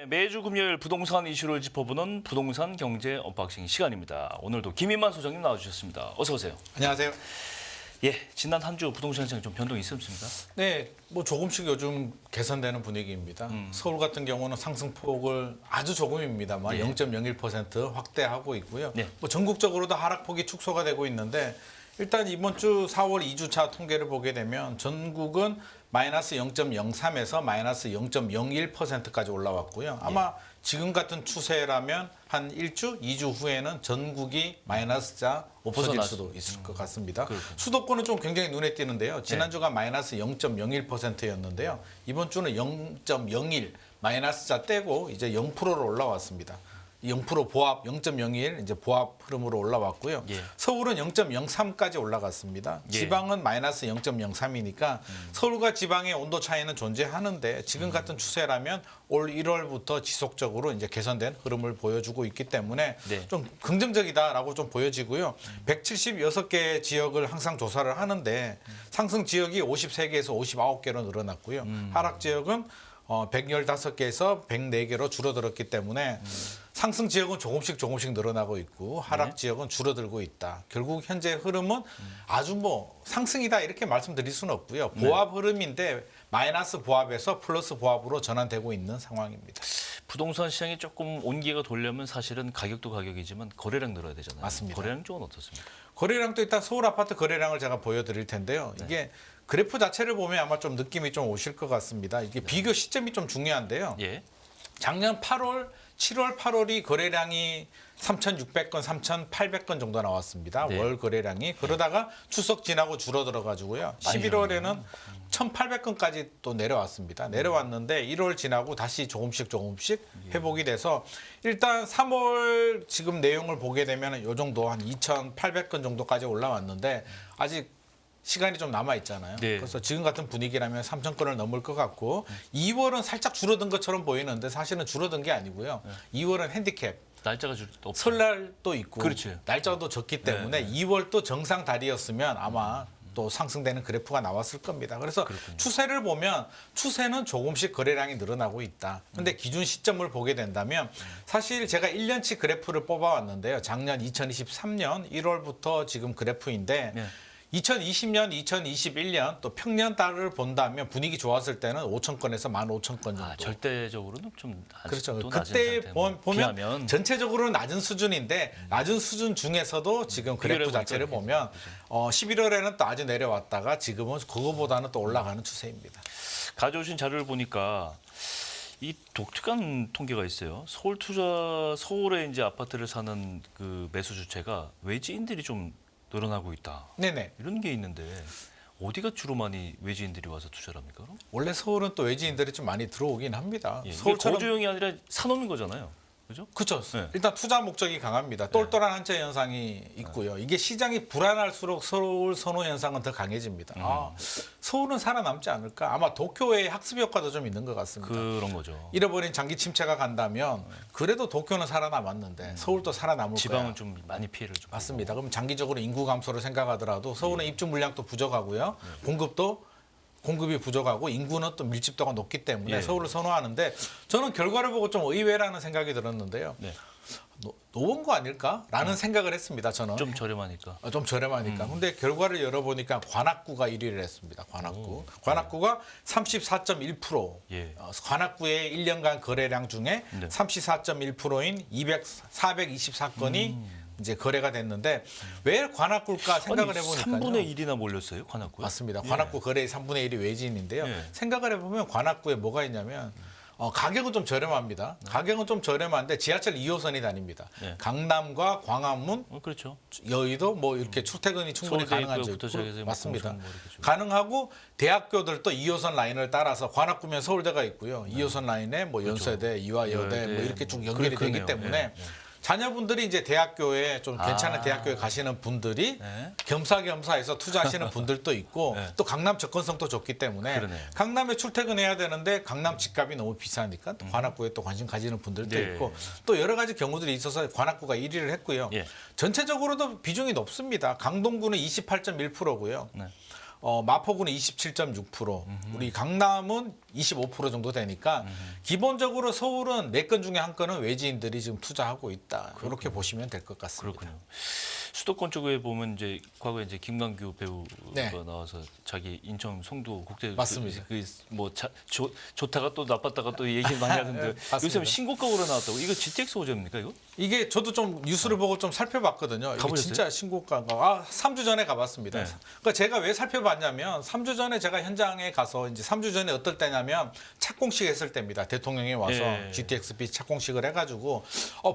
매주 금요일 부동산 이슈를 짚어보는 부동산 경제 언박싱 시간입니다. 오늘도 김인만 소장님 나와주셨습니다. 어서 오세요. 안녕하세요. 예, 지난 한 주 부동산 시장 좀 변동이 있었습니까? 네, 뭐 조금씩 요즘 개선되는 분위기입니다. 서울 같은 경우는 상승폭을 아주 조금입니다만 예. 0.01% 확대하고 있고요. 네. 뭐 전국적으로도 하락폭이 축소가 되고 있는데 일단 이번 주 4월 2주차 통계를 보게 되면 전국은 마이너스 0.03에서 마이너스 0.01%까지 올라왔고요. 아마 지금 같은 추세라면 한 1주, 2주 후에는 전국이 마이너스자 없어질 벗어날 수도 있을 것 같습니다. 그렇군요. 수도권은 좀 굉장히 눈에 띄는데요. 지난주가 마이너스 0.01%였는데요. 이번 주는 0.01 마이너스자 떼고 이제 0%로 올라왔습니다. 0% 보합 0.01 이제 보합 흐름으로 올라왔고요. 예. 서울은 0.03까지 올라갔습니다. 예. 지방은 마이너스 0.03이니까 서울과 지방의 온도 차이는 존재하는데 지금 같은 추세라면 올 1월부터 지속적으로 이제 개선된 흐름을 보여주고 있기 때문에 네. 좀 긍정적이다라고 좀 보여지고요. 176개 지역을 항상 조사를 하는데 상승 지역이 53개에서 59개로 늘어났고요. 하락 지역은 115개에서 104개로 줄어들었기 때문에 상승 지역은 조금씩 늘어나고 있고 하락 네. 지역은 줄어들고 있다. 결국 현재 흐름은 아주 뭐 상승이다 이렇게 말씀드릴 수는 없고요. 보합 흐름인데 마이너스 보합에서 플러스 보합으로 전환되고 있는 상황입니다. 부동산 시장이 조금 온기가 돌려면 사실은 가격도 가격이지만 거래량 늘어야 되잖아요. 맞습니다. 거래량 쪽은 어떻습니까? 거래량도 일단 서울 아파트 거래량을 제가 보여드릴 텐데요. 이게 그래프 자체를 보면 아마 좀 느낌이 좀 오실 것 같습니다. 이게 비교 시점이 좀 중요한데요. 예. 작년 8월, 7월, 8월이 거래량이 3,600건, 3,800건 정도 나왔습니다. 네. 월 거래량이. 그러다가 추석 지나고 줄어들어 가지고요. 11월에는 1,800건까지 또 내려왔습니다. 내려왔는데 1월 지나고 다시 조금씩 회복이 돼서 일단 3월 지금 내용을 보게 되면 이 정도 한 2,800건 정도까지 올라왔는데 아직 시간이 좀 남아 있잖아요. 네. 그래서 지금 같은 분위기라면 3,000건을 넘을 것 같고 2월은 살짝 줄어든 것처럼 보이는데 사실은 줄어든 게 아니고요. 2월은 핸디캡 날짜가 없 설날도 있고 그렇지. 날짜도 적기 때문에 2월 또 정상 달이었으면 아마 또 상승되는 그래프가 나왔을 겁니다. 그래서 추세를 보면 추세는 조금씩 거래량이 늘어나고 있다. 그런데 기준 시점을 보게 된다면 사실 제가 1년치 그래프를 뽑아왔는데요. 작년 2023년 1월부터 지금 그래프인데 네. 2020년, 2021년 또 평년 달을 본다면 분위기 좋았을 때는 5,000건에서 15,000건 정도. 절대적으로는 좀 그렇죠. 아직도 그때 낮은 상태. 보면 비하면 전체적으로는 낮은 수준인데 낮은 수준 중에서도 지금 그래프 비교를 자체를 해보니까 보면 11월에는 또 아주 내려왔다가 지금은 그거보다는 또 올라가는 추세입니다. 가져오신 자료를 보니까 이 독특한 통계가 있어요. 서울에 이제 아파트를 사는 그 매수 주체가 외지인들이 좀 늘어나고 있다. 네네. 이런 게 있는데 어디가 주로 많이 외지인들이 와서 투자를 합니까? 그럼? 원래 서울은 또 외지인들이 좀 많이 들어오긴 합니다. 예, 이게 서울처럼 거주용이 아니라 사놓는 거잖아요. 그죠? 그렇죠. 네. 일단 투자 목적이 강합니다. 똘똘한 한채 현상이 있고요. 이게 시장이 불안할수록 서울 선호 현상은 더 강해집니다. 서울은 살아남지 않을까? 아마 도쿄의 학습 효과도 좀 있는 것 같습니다. 그런 거죠. 잃어버린 장기 침체가 간다면 그래도 도쿄는 살아남았는데 서울도 살아남을 지방은 거야. 좀 많이 피해를 좀 맞습니다. 그럼 장기적으로 인구 감소를 생각하더라도 서울은 입주 물량도 부족하고요. 공급이 부족하고 인구는 또 밀집도가 높기 때문에 예. 서울을 선호하는데 저는 결과를 보고 좀 의외라는 생각이 들었는데요. 네. 노은 거 아닐까라는 생각을 했습니다. 저는 좀 저렴하니까. 좀 저렴하니까. 근데 결과를 열어보니까 관악구가 1위를 했습니다. 관악구가 34.1%. 예. 관악구의 1년간 거래량 중에 네. 34.1%인 424건이 이제 거래가 됐는데 왜 관악구일까 생각을 해보니까 3분의 1이나 몰렸어요, 관악구에? 맞습니다. 관악구 거래의 3분의 1이 외지인인데요. 예. 생각을 해보면 관악구에 뭐가 있냐면 가격은 좀 저렴합니다. 가격은 좀 저렴한데 지하철 2호선이 다닙니다. 네. 강남과 광화문, 그렇죠. 여의도 뭐 이렇게 출퇴근이 충분히 가능한 서울대입구부터 시작해서 뭐 맞습니다. 공성 뭐 이렇게 쭉. 가능하고 대학교들도 2호선 라인을 따라서 관악구면 서울대가 있고요. 2호선 라인에 뭐 연세대, 이화여대 이화여대, 뭐 이렇게 쭉 뭐 연결이 되기 그러네요. 때문에 예, 예. 자녀분들이 이제 대학교에 좀 괜찮은 아. 대학교에 가시는 분들이 네. 겸사겸사해서 투자하시는 분들도 있고 네. 또 강남 접근성도 좋기 때문에 그러네요. 강남에 출퇴근해야 되는데 강남 집값이 너무 비싸니까 또 관악구에 또 관심 가지는 분들도 네. 있고 또 여러 가지 경우들이 있어서 관악구가 1위를 했고요. 예. 전체적으로도 비중이 높습니다. 강동구는 28.1%고요. 네. 마포구는 27.6%, 우리 강남은 25% 정도 되니까 기본적으로 서울은 4건 중에 한 건은 외지인들이 지금 투자하고 있다. 그렇게 보시면 될 것 같습니다. 그렇군요. 수도권 쪽에 보면 이제 과거에 이제 김광규 배우가 네. 나와서 자기 인천 송도 국대 맞습니다. 그뭐 좋다가 또 나빴다가 또 얘기 많이 하는데 맞습니다. 요새 신고가로 나왔다고. 이거 GTX 호재입니까 이거? 이게 저도 좀 뉴스를 보고 좀 살펴봤거든요. 이게 가보셨어요? 진짜 신고가가 3주 전에 가봤습니다. 네. 그러니까 제가 왜 살펴봤냐면 3주 전에 제가 현장에 가서 이제 3주 전에 어떨 때냐면 착공식 했을 때입니다. 대통령이 와서 예. GTX-B 착공식을 해가지고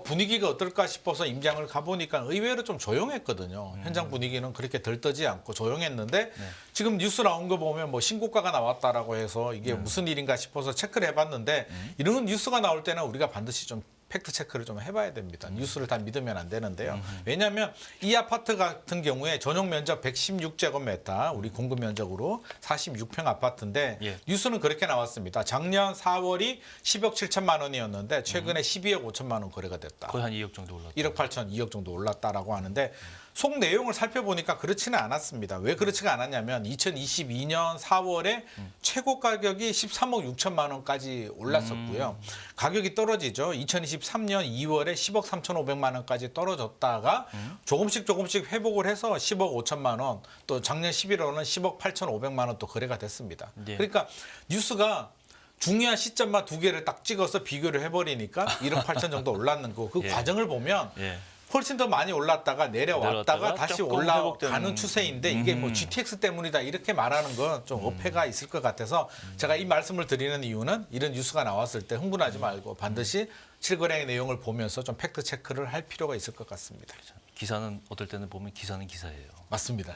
분위기가 어떨까 싶어서 임장을 가보니까 의외로 좀 조용했거든요. 현장 분위기는 그렇게 들떠지 않고 조용했는데 지금 뉴스 나온 거 보면 뭐 신고가가 나왔다라고 해서 이게 무슨 일인가 싶어서 체크를 해봤는데 이런 뉴스가 나올 때는 우리가 반드시 좀 팩트 체크를 좀 해봐야 됩니다. 뉴스를 다 믿으면 안 되는데요. 왜냐하면 이 아파트 같은 경우에 전용 면적 116제곱미터, 우리 공급 면적으로 46평 아파트인데 예. 뉴스는 그렇게 나왔습니다. 작년 4월이 10억 7천만 원이었는데 최근에 12억 5천만 원 거래가 됐다. 거의 한 2억 정도 올랐다. 1억 8천, 2억 정도 올랐다라고 하는데 속 내용을 살펴보니까 그렇지는 않았습니다. 왜 그렇지가 않았냐면 2022년 4월에 최고 가격이 13억 6천만 원까지 올랐었고요. 가격이 떨어지죠. 2023년 2월에 10억 3,500만 원까지 떨어졌다가 조금씩 회복을 해서 10억 5천만 원, 또 작년 11월은 10억 8,500만 원 또 거래가 됐습니다. 예. 그러니까 뉴스가 중요한 시점만 두 개를 딱 찍어서 비교를 해버리니까 1억 8천 정도 올랐는 거. 그 예. 과정을 보면 예. 훨씬 더 많이 올랐다가 내려왔다가 내려왔다가 다시 조금 올라가는 회복되는. 추세인데 이게 뭐 GTX 때문이다 이렇게 말하는 건 좀 어폐가 있을 것 같아서 제가 이 말씀을 드리는 이유는 이런 뉴스가 나왔을 때 흥분하지 말고 반드시 실거래의 내용을 보면서 좀 팩트 체크를 할 필요가 있을 것 같습니다. 기사는 어떨 때는 보면 기사는 기사예요. 맞습니다.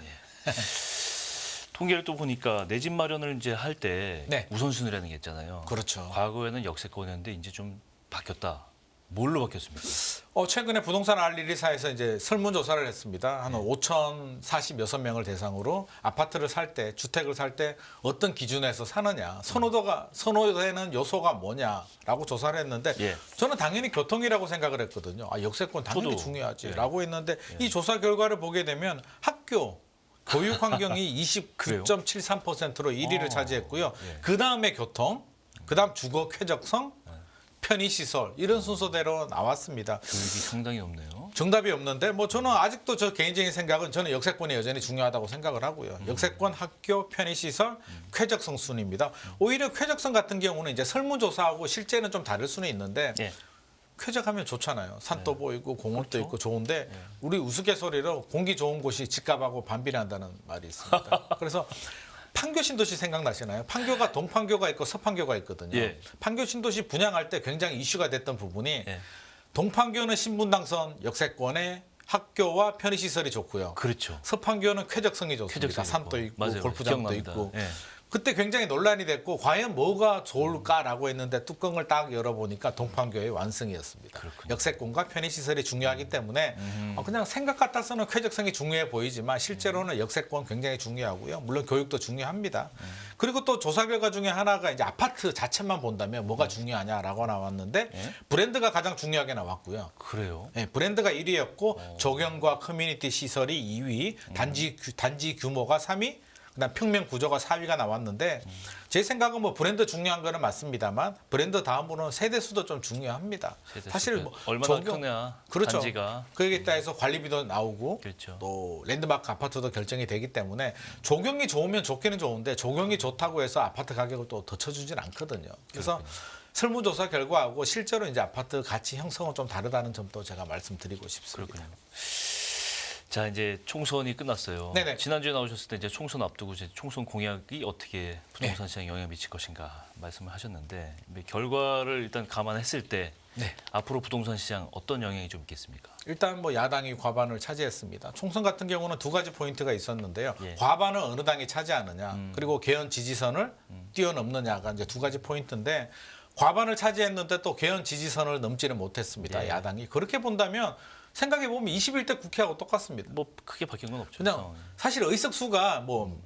통계를 또 보니까 내 집 마련을 이제 할 때 네. 우선순위라는 게 있잖아요. 그렇죠. 과거에는 역세권이었는데 이제 좀 바뀌었다. 뭘로 바뀌었습니까? 최근에 부동산 알리리사에서 이제 설문조사를 했습니다. 한 5,046명을 대상으로 아파트를 살 때, 주택을 살 때 어떤 기준에서 사느냐, 선호되는 요소가 뭐냐라고 조사를 했는데 예. 저는 당연히 교통이라고 생각을 했거든요. 역세권 당연히 저도. 중요하지라고 했는데 이 조사 결과를 보게 되면 학교, 교육 환경이 29.73%로 1위를 차지했고요. 예. 그 다음에 교통, 그 다음 주거 쾌적성, 편의시설 이런 순서대로 나왔습니다. 교육이 상당히 없네요. 정답이 없는데 뭐 저는 아직도 저 개인적인 생각은 저는 역세권이 여전히 중요하다고 생각을 하고요. 역세권, 학교, 편의시설, 쾌적성 순입니다. 오히려 쾌적성 같은 경우는 이제 설문조사하고 실제는 좀 다를 수는 있는데 예. 쾌적하면 좋잖아요. 산도 보이고 공원도 그렇죠. 있고 좋은데 우리 우스갯소리로 공기 좋은 곳이 집값하고 반비례한다는 말이 있습니다. 그래서 판교 신도시 생각나시나요? 판교가 동판교가 있고 서판교가 있거든요. 예. 판교 신도시 분양할 때 굉장히 이슈가 됐던 부분이 예. 동판교는 신분당선 역세권에 학교와 편의시설이 좋고요. 그렇죠. 서판교는 쾌적성이 좋습니다. 쾌적성이 산도 있고. 있고 맞아요. 골프장도 기억납니다. 있고. 예. 그때 굉장히 논란이 됐고 과연 뭐가 좋을까라고 했는데 뚜껑을 딱 열어보니까 동판교의 완승이었습니다. 그렇군요. 역세권과 편의시설이 중요하기 때문에 그냥 생각 같아서는 쾌적성이 중요해 보이지만 실제로는 역세권 굉장히 중요하고요. 물론 교육도 중요합니다. 그리고 또 조사 결과 중에 하나가 이제 아파트 자체만 본다면 뭐가 중요하냐라고 나왔는데 예. 브랜드가 가장 중요하게 나왔고요. 그래요. 네, 브랜드가 1위였고 조경과 커뮤니티 시설이 2위, 단지 규모가 3위, 그다음 평면 구조가 4위가 나왔는데 제 생각은 뭐 브랜드 중요한 거는 맞습니다만 브랜드 다음으로는 세대 수도 좀 중요합니다. 사실 뭐 얼마나 크냐 그렇죠. 단지가. 거기에 따라서 관리비도 나오고 그렇죠. 또 랜드마크 아파트도 결정이 되기 때문에 조경이 좋으면 좋기는 좋은데 조경이 좋다고 해서 아파트 가격을 또 더 쳐주진 않거든요. 그래서 설문조사 결과하고 실제로 이제 아파트 가치 형성은 좀 다르다는 점도 제가 말씀드리고 싶습니다. 그렇군요. 자, 이제 총선이 끝났어요. 네네. 지난주에 나오셨을 때 이제 총선 앞두고 이제 총선 공약이 어떻게 부동산 시장에 영향을 미칠 것인가 말씀을 하셨는데 결과를 일단 감안했을 때 네. 앞으로 부동산 시장 어떤 영향이 좀 있겠습니까? 일단 뭐 야당이 과반을 차지했습니다. 총선 같은 경우는 두 가지 포인트가 있었는데요. 예. 과반을 어느 당이 차지하느냐, 그리고 개헌 지지선을 뛰어넘느냐가 이제 두 가지 포인트인데 과반을 차지했는데 또 개헌 지지선을 넘지는 못했습니다. 예. 야당이. 그렇게 본다면 생각해 보면 21대 국회하고 똑같습니다. 뭐 크게 바뀐 건 없죠. 그냥 상황이. 사실 의석수가 뭐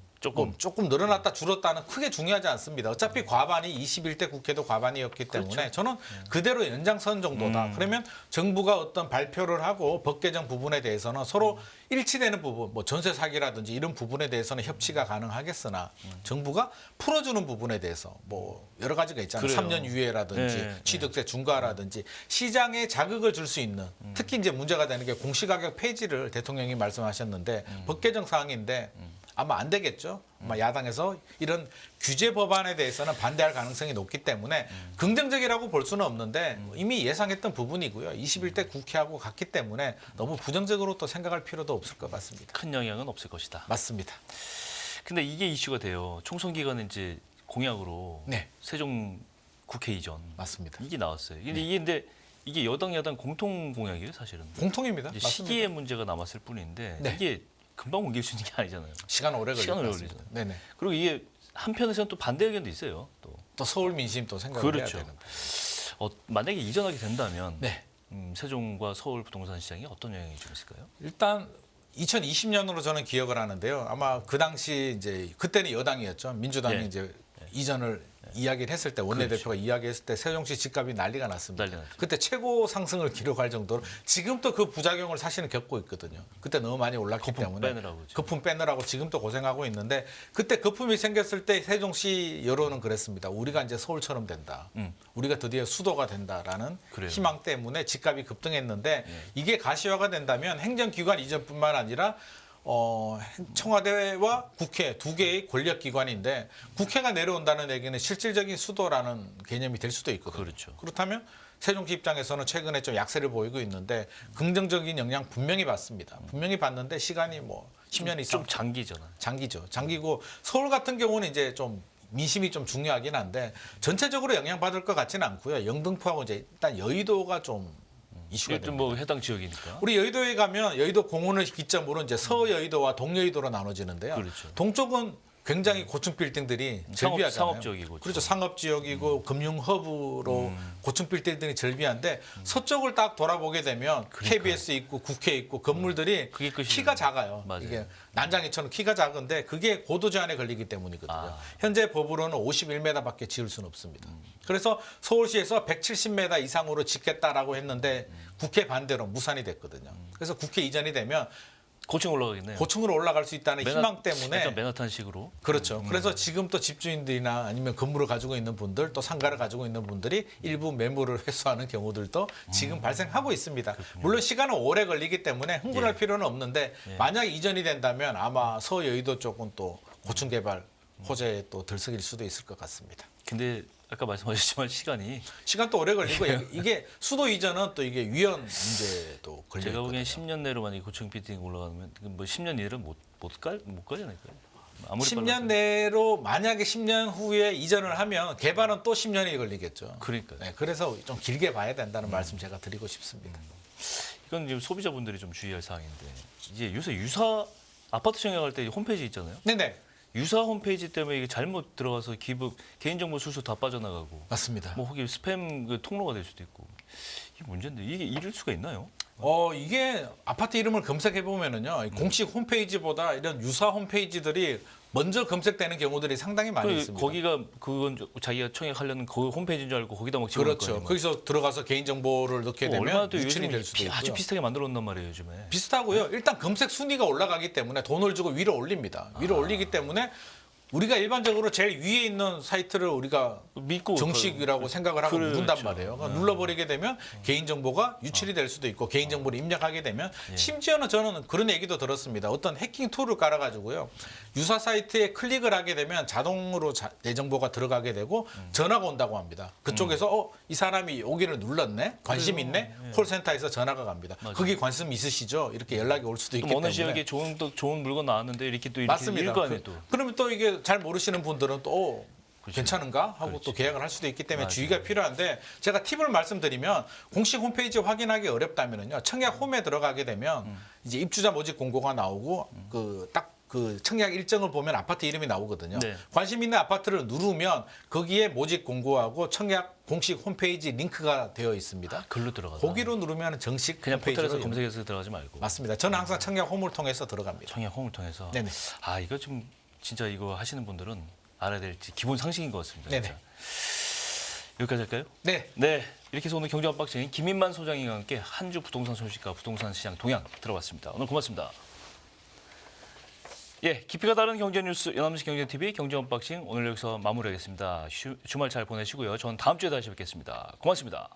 조금 늘어났다 줄었다는 크게 중요하지 않습니다. 어차피 과반이 21대 국회도 과반이었기 때문에 저는 그대로 연장선 정도다. 그러면 정부가 어떤 발표를 하고 법 개정 부분에 대해서는 서로 일치되는 부분, 뭐 전세 사기라든지 이런 부분에 대해서는 협치가 가능하겠으나 정부가 풀어주는 부분에 대해서 뭐 여러 가지가 있잖아요. 그래요. 3년 유예라든지 네, 취득세 중과라든지 시장에 자극을 줄 수 있는 특히 이제 문제가 되는 게 공시가격 폐지를 대통령이 말씀하셨는데 법 개정 사항인데 아마 안 되겠죠. 아마 야당에서 이런 규제 법안에 대해서는 반대할 가능성이 높기 때문에 긍정적이라고 볼 수는 없는데 이미 예상했던 부분이고요. 21대 국회하고 같기 때문에 너무 부정적으로 또 생각할 필요도 없을 것 같습니다. 큰 영향은 없을 것이다. 맞습니다. 근데 이게 이슈가 돼요. 총선 기간에 이제 공약으로 네. 세종 국회 이전 맞습니다. 이게 나왔어요. 근데 이게 여당 야당 공통 공약이에요, 사실은. 공통입니다. 이제 맞습니다. 시기의 문제가 남았을 뿐인데 네. 이게 금방 옮길 수 있는 게 아니잖아요. 시간 오래 걸릴 시간 것 오래 같습니다. 걸리죠. 네네. 그리고 이게 한편에서는 또 반대 의견도 있어요. 또 서울 민심 또 생각을 그렇죠. 해야 되는데. 만약에 이전하게 된다면 네. 세종과 서울 부동산 시장에 어떤 영향이 좀 있을까요? 일단 2020년으로 저는 기억을 하는데요. 아마 그 당시 이제 그때는 여당이었죠. 민주당이 예. 이제 이전을 이야기를 했을 때 원내대표가 이야기했을 때 세종시 집값이 난리가 났습니다. 난리 났죠. 그때 최고 상승을 기록할 정도로 지금도 그 부작용을 사실은 겪고 있거든요. 그때 너무 많이 올랐기 거품 때문에 빼느라고 지금. 거품 빼느라고 지금도 고생하고 있는데 그때 거품이 생겼을 때 세종시 여론은 그랬습니다. 우리가 이제 서울처럼 된다. 우리가 드디어 수도가 된다라는 그래요. 희망 때문에 집값이 급등했는데 이게 가시화가 된다면 행정기관 이전뿐만 아니라 청와대와 국회 두 개의 권력기관인데 국회가 내려온다는 얘기는 실질적인 수도라는 개념이 될 수도 있거든요. 그렇죠. 그렇다면 세종시 입장에서는 최근에 좀 약세를 보이고 있는데 긍정적인 영향 분명히 받습니다. 분명히 받는데 시간이 뭐 10년 이상 좀 장기잖아. 장기죠. 장기고 서울 같은 경우는 이제 좀 민심이 좀 중요하긴 한데 전체적으로 영향받을 것 같지는 않고요. 영등포하고 이제 일단 여의도가 좀 이슈가 일단 됩니다. 뭐 해당 지역이니까. 우리 여의도에 가면 여의도 공원을 기점으로 이제 서여의도와 동여의도로 나눠지는데요. 그렇죠. 동쪽은 굉장히 고층 빌딩들이 절비하잖아요. 상업 지역이고. 그렇죠. 상업 지역이고 금융 허브로 고층 빌딩들이 절비한데 서쪽을 딱 돌아보게 되면 KBS 있고 국회 있고 건물들이 그게 끝이에요. 키가 작아요. 맞아요. 이게 난장이처럼 키가 작은데 그게 고도 제한에 걸리기 때문이거든요. 아. 현재 법으로는 51m밖에 지을 수는 없습니다. 그래서 서울시에서 170m 이상으로 짓겠다라고 했는데 국회 반대로 무산이 됐거든요. 그래서 국회 이전이 되면 고층 올라가겠네요. 고층으로 올라갈 수 있다는 희망 때문에 약간 맨하탄식으로. 그렇죠. 그래서 지금 또 집주인들이나 아니면 건물을 가지고 있는 분들 또 상가를 가지고 있는 분들이 일부 매물을 회수하는 경우들도 지금 발생하고 있습니다. 물론 시간은 오래 걸리기 때문에 흥분할 필요는 없는데 만약 이전이 된다면 아마 서여의도 쪽은 또 고층 개발 호재에 또 들썩일 수도 있을 것 같습니다. 근데 아까 말씀하셨지만 시간 또 오래 걸리고 이게 수도 이전은 또 이게 위헌 문제도 걸려 제가 보기엔 있거든요. 10년 내로 만약에 고층 빌딩 올라가면 뭐 10년 이내로 못 가지 않을까요? 아무리 10년 빨라도. 내로 만약에 10년 후에 이전을 하면 개발은 또 10년이 걸리겠죠. 그러니까요. 네, 그래서 좀 길게 봐야 된다는 말씀 제가 드리고 싶습니다. 이건 지금 소비자분들이 좀 주의할 사항인데 이제 요새 유사 아파트 청약할 때 홈페이지 있잖아요. 네네. 유사 홈페이지 때문에 이게 잘못 들어가서 개인정보 술수 다 빠져나가고 맞습니다. 뭐 혹시 스팸 그 통로가 될 수도 있고 이게 문제인데 이게 이럴 수가 있나요? 이게 아파트 이름을 검색해 보면은요 공식 홈페이지보다 이런 유사 홈페이지들이 먼저 검색되는 경우들이 상당히 많이 있습니다. 거기가 그건 자기가 청약하려는 그 홈페이지인 줄 알고 거기다 막 집어넣을 거 그렇죠. 아니에요. 거기서 들어가서 개인 정보를 넣게 되면 얼마나 또 유출이 요즘 될 수도 있고요. 아주 비슷하게 만들어 놓는단 말이에요 요즘에. 비슷하고요. 일단 검색 순위가 올라가기 때문에 돈을 주고 위로 올립니다. 위로 올리기 때문에 우리가 일반적으로 제일 위에 있는 사이트를 우리가 믿고 정식이라고 생각을 하고 그렇죠. 누른단 말이에요. 그러니까 눌러버리게 되면 개인정보가 유출이 될 수도 있고 개인정보를 입력하게 되면 심지어는 저는 그런 얘기도 들었습니다. 어떤 해킹 툴을 깔아가지고요. 유사 사이트에 클릭을 하게 되면 자동으로 내 정보가 들어가게 되고 전화가 온다고 합니다. 그쪽에서 이 사람이 여기를 눌렀네? 관심 있네? 콜센터에서 전화가 갑니다. 거기 관심 있으시죠? 이렇게 연락이 올 수도 있기 어느 때문에. 지역에 좋은 물건 나왔는데 이렇게 또 이렇게 맞습니다. 거 아니에요 또. 그러면 또 이게 잘 모르시는 분들은 또 그렇죠. 괜찮은가 하고 또 그렇지. 계약을 할 수도 있기 때문에 맞아요. 주의가 필요한데 제가 팁을 말씀드리면 공식 홈페이지 확인하기 어렵다면은요 청약 홈에 들어가게 되면 이제 입주자 모집 공고가 나오고 그 그 청약 일정을 보면 아파트 이름이 나오거든요. 네. 관심 있는 아파트를 누르면 거기에 모집 공고하고 청약 공식 홈페이지 링크가 되어 있습니다. 글로 들어가서 거기로 누르면 정식 그냥 홈페이지로 포털에서 검색해서 들어가지 말고 맞습니다. 저는 항상 청약 홈을 통해서 들어갑니다. 청약 홈을 통해서. 네네. 아 이거 좀 진짜 이거 하시는 분들은 알아야 될 기본 상식인 것 같습니다. 네네. 진짜. 여기까지 할까요? 네. 네, 이렇게 해서 오늘 경제 언박싱 김민만 소장님과 함께 한 주 부동산 소식과 부동산 시장 동향 들어봤습니다. 오늘 고맙습니다. 예, 깊이가 다른 경제 뉴스 연합뉴스 경제TV 경제 언박싱 오늘 여기서 마무리하겠습니다. 주말 잘 보내시고요. 전 다음 주에 다시 뵙겠습니다. 고맙습니다.